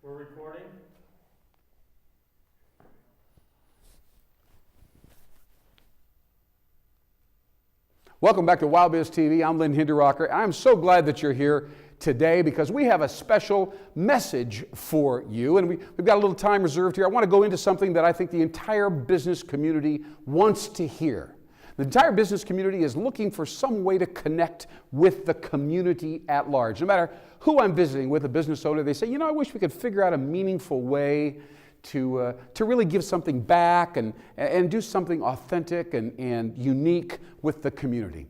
We're recording. Welcome back to WowBiz TV. I'm Lynn Hinderaker. I'm so glad that you're here today because we have a special message for you, and we've got a little time reserved here. I want to go into something that I think the entire business community wants to hear. The entire business community is looking for some way to connect with the community at large. No matter who I'm visiting with, a business owner, they say, I wish we could figure out a meaningful way to really give something back and do something authentic and unique with the community.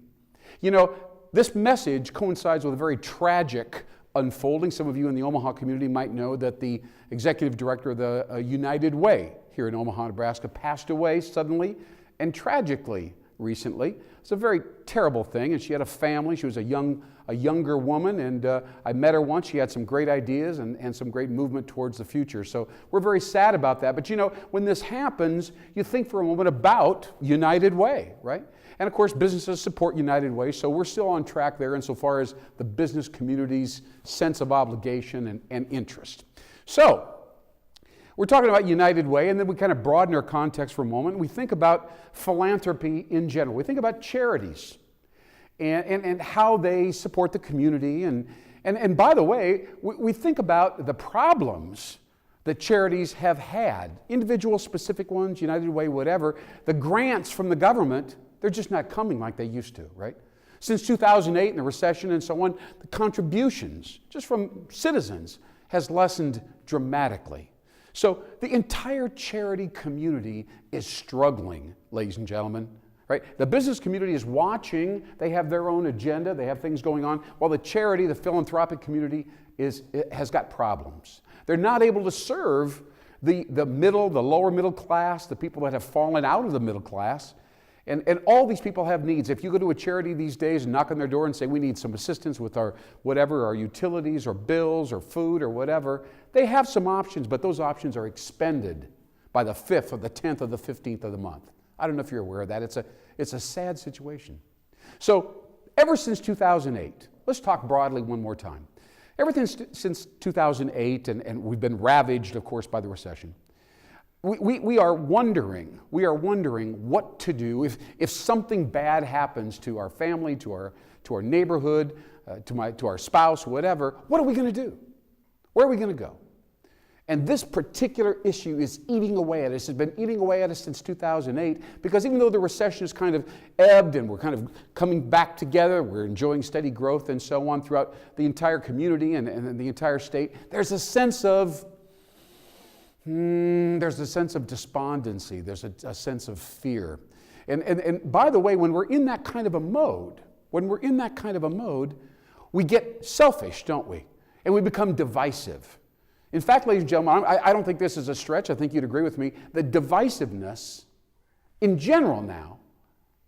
This message coincides with a very tragic unfolding. Some of you in the Omaha community might know that the executive director of the United Way here in Omaha, Nebraska, passed away suddenly and tragically recently. It's a very terrible thing, and she had a family. She was a younger woman, and I met her once. She had some great ideas and some great movement towards the future. So we're very sad about that. But when this happens, you think for a moment about United Way, right? And of course, businesses support United Way, so we're still on track there insofar as the business community's sense of obligation and interest. So, we're talking about United Way, and then we kind of broaden our context for a moment. We think about philanthropy in general. We think about charities and how they support the community. And by the way, we think about the problems that charities have had, individual specific ones, United Way, whatever. The grants from the government, they're just not coming like they used to, right? Since 2008 and the recession and so on, the contributions just from citizens has lessened dramatically. So the entire charity community is struggling, ladies and gentlemen, right? The business community is watching. They have their own agenda. They have things going on, while the charity, the philanthropic community has got problems. They're not able to serve the lower middle class, the people that have fallen out of the middle class. And all these people have needs. If you go to a charity these days and knock on their door and say, we need some assistance with our utilities or bills or food or whatever, they have some options, but those options are expended by the 5th or the 10th or the 15th of the month. I don't know if you're aware of that. It's a sad situation. So ever since 2008, let's talk broadly one more time. Everything since 2008, and we've been ravaged, of course, by the recession. We are wondering what to do if something bad happens to our family, to our neighborhood, to our spouse, whatever. What are we going to do? Where are we going to go? And this particular issue is eating away at us. It's been eating away at us since 2008 because even though the recession has kind of ebbed and we're kind of coming back together, we're enjoying steady growth and so on throughout the entire community and the entire state, there's a sense of despondency. There's a sense of fear. And by the way, when we're in that kind of a mode, we get selfish, don't we? And we become divisive. In fact, ladies and gentlemen, I don't think this is a stretch. I think you'd agree with me that divisiveness in general now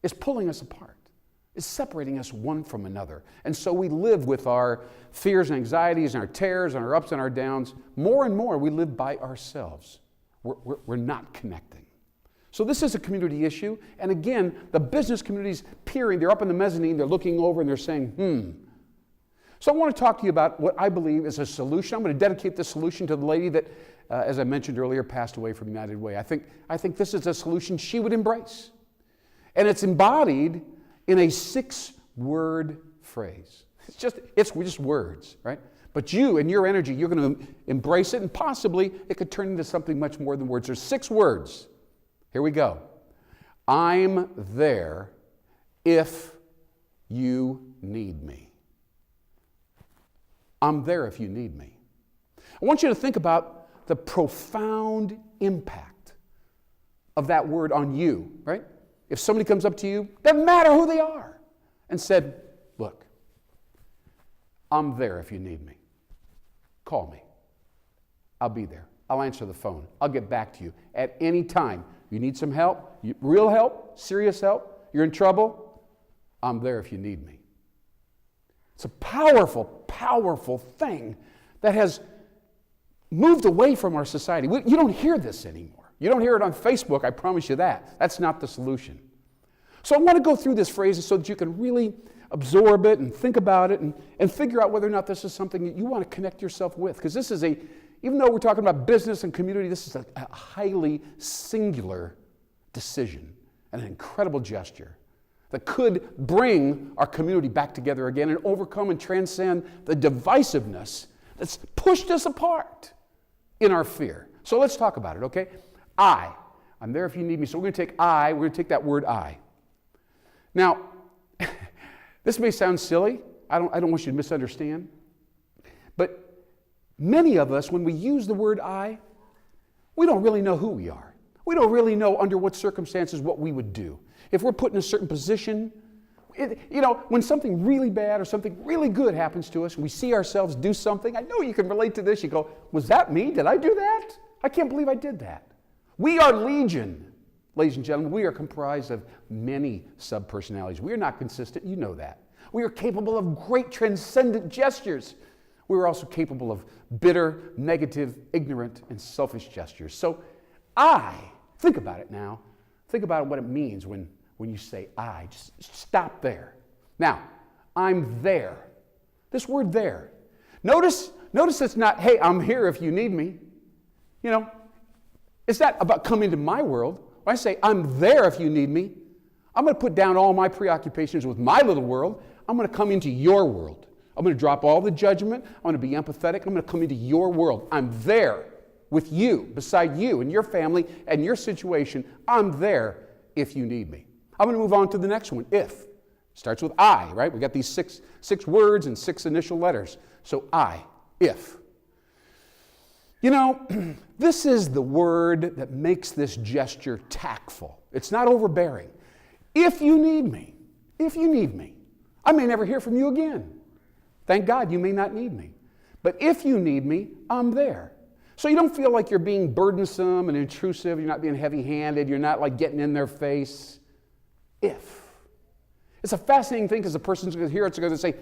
is pulling us apart. It's separating us one from another. And so we live with our fears and anxieties and our terrors and our ups and our downs. More and more we live by ourselves. We're not connecting. So this is a community issue. And again, the business community's peering. They're up in the mezzanine. They're looking over and they're saying, So I want to talk to you about what I believe is a solution. I'm going to dedicate this solution to the lady that, as I mentioned earlier, passed away from United Way. I think this is a solution she would embrace. And it's embodied in a 6-word phrase. It's just words, right? But you and your energy, you're going to embrace it, and possibly it could turn into something much more than words. There's 6 words. Here we go. I'm there if you need me. I'm there if you need me. I want you to think about the profound impact of that word on you, right? If somebody comes up to you, doesn't matter who they are, and said, look, I'm there if you need me. Call me. I'll be there. I'll answer the phone. I'll get back to you at any time. You need some help, real help, serious help, you're in trouble, I'm there if you need me. It's a powerful, powerful thing that has moved away from our society. You don't hear this anymore. You don't hear it on Facebook, I promise you that. That's not the solution. So I want to go through this phrase so that you can really absorb it and think about it and figure out whether or not this is something that you want to connect yourself with. Because this is a Even though we're talking about business and community, this is a highly singular decision and an incredible gesture that could bring our community back together again and overcome and transcend the divisiveness that's pushed us apart in our fear. So let's talk about it, okay? I'm there if you need me. So we're going to take that word I. Now, this may sound silly. I don't want you to misunderstand. But many of us, when we use the word I, we don't really know who we are. We don't really know under what circumstances what we would do. If we're put in a certain position, when something really bad or something really good happens to us and we see ourselves do something, I know you can relate to this. You go, was that me? Did I do that? I can't believe I did that. We are legion, ladies and gentlemen. We are comprised of many subpersonalities. We are not consistent. You know that. We are capable of great transcendent gestures. We are also capable of bitter, negative, ignorant, and selfish gestures. So think about it now. Think about what it means when you say I. Just stop there. Now, I'm there. This word there. Notice it's not, hey, I'm here if you need me. It's not about come into my world. When I say I'm there if you need me, I'm going to put down all my preoccupations with my little world. I'm going to come into your world. I'm going to drop all the judgment. I'm going to be empathetic. I'm going to come into your world. I'm there with you, beside you and your family and your situation. I'm there if you need me. I'm going to move on to the next one, if. Starts with I, right? We got these six words and 6 initial letters. So if. This is the word that makes this gesture tactful. It's not overbearing. If you need me, I may never hear from you again. Thank God you may not need me. But if you need me, I'm there. So you don't feel like you're being burdensome and intrusive. You're not being heavy-handed. You're not like getting in their face. If. It's a fascinating thing because the person's going to hear it, going to say,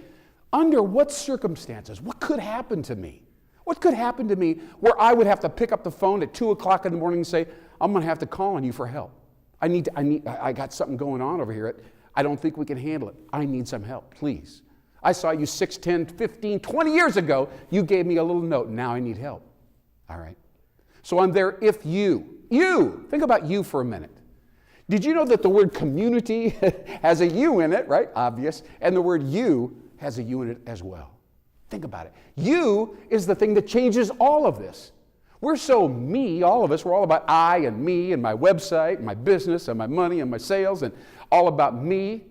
under what circumstances? What could happen to me? What could happen to me where I would have to pick up the phone at 2 o'clock in the morning and say, I'm going to have to call on you for help. I got something going on over here. I don't think we can handle it. I need some help, please. I saw you 6, 10, 15, 20 years ago. You gave me a little note. Now I need help. All right. So I'm there if you. Think about you for a minute. Did you know that the word community has a you in it, right? Obvious. And the word you has a you in it as well. Think about it. You is the thing that changes all of this. We're so me, all of us. We're all about I and me and my website and my business and my money and my sales and all about me.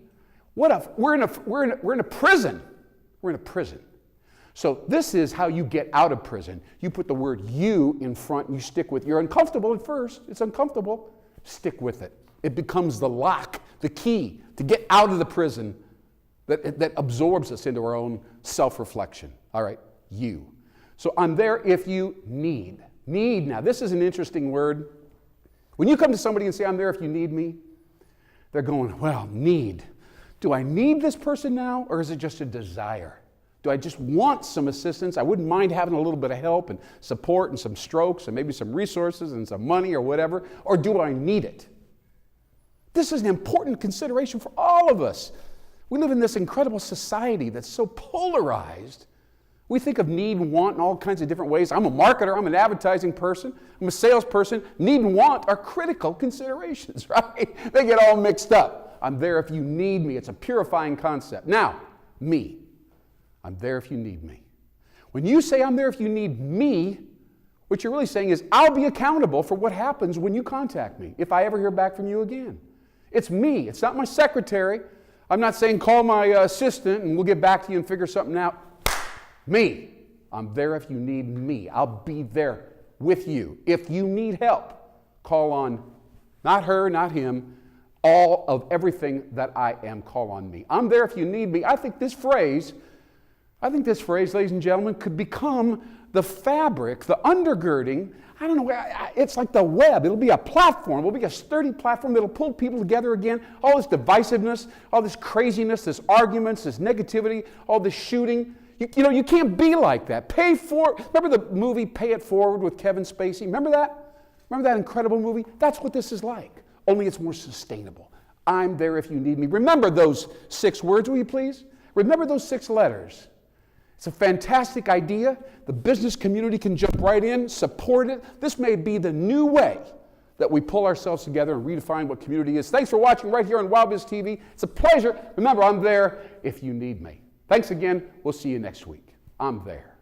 We're in a prison. We're in a prison. So this is how you get out of prison. You put the word you in front and you stick with it. You're uncomfortable at first. It's uncomfortable. Stick with it. It becomes the lock, the key to get out of the prison that absorbs us into our own self-reflection. All right, you. So I'm there if you need. Need. Now, this is an interesting word. When you come to somebody and say, I'm there if you need me, they're going, well, need. Do I need this person now, or is it just a desire? Do I just want some assistance? I wouldn't mind having a little bit of help and support and some strokes and maybe some resources and some money or whatever, or do I need it? This is an important consideration for all of us. We live in this incredible society that's so polarized. We think of need and want in all kinds of different ways. I'm a marketer. I'm an advertising person. I'm a salesperson. Need and want are critical considerations, right? They get all mixed up. I'm there if you need me. It's a purifying concept. Now, me. I'm there if you need me. When you say I'm there if you need me, what you're really saying is I'll be accountable for what happens when you contact me, if I ever hear back from you again. It's me. It's not my secretary. I'm not saying call my assistant and we'll get back to you and figure something out. Me. I'm there if you need me. I'll be there with you. If you need help, call on not her, not him, all of everything that I am, call on me. I'm there if you need me. I think this phrase, ladies and gentlemen, could become the fabric, the undergirding. I don't know, it's like the web. It'll be a platform. It'll be a sturdy platform that'll pull people together again. All this divisiveness, all this craziness, this arguments, this negativity, all this shooting. You can't be like that. Remember the movie Pay It Forward with Kevin Spacey? Remember that? Remember that incredible movie? That's what this is like, only it's more sustainable. I'm there if you need me. Remember those 6 words, will you please? Remember those 6 letters. It's a fantastic idea. The business community can jump right in, support it. This may be the new way that we pull ourselves together and redefine what community is. Thanks for watching right here on WildBiz TV. It's a pleasure. Remember, I'm there if you need me. Thanks again. We'll see you next week. I'm there.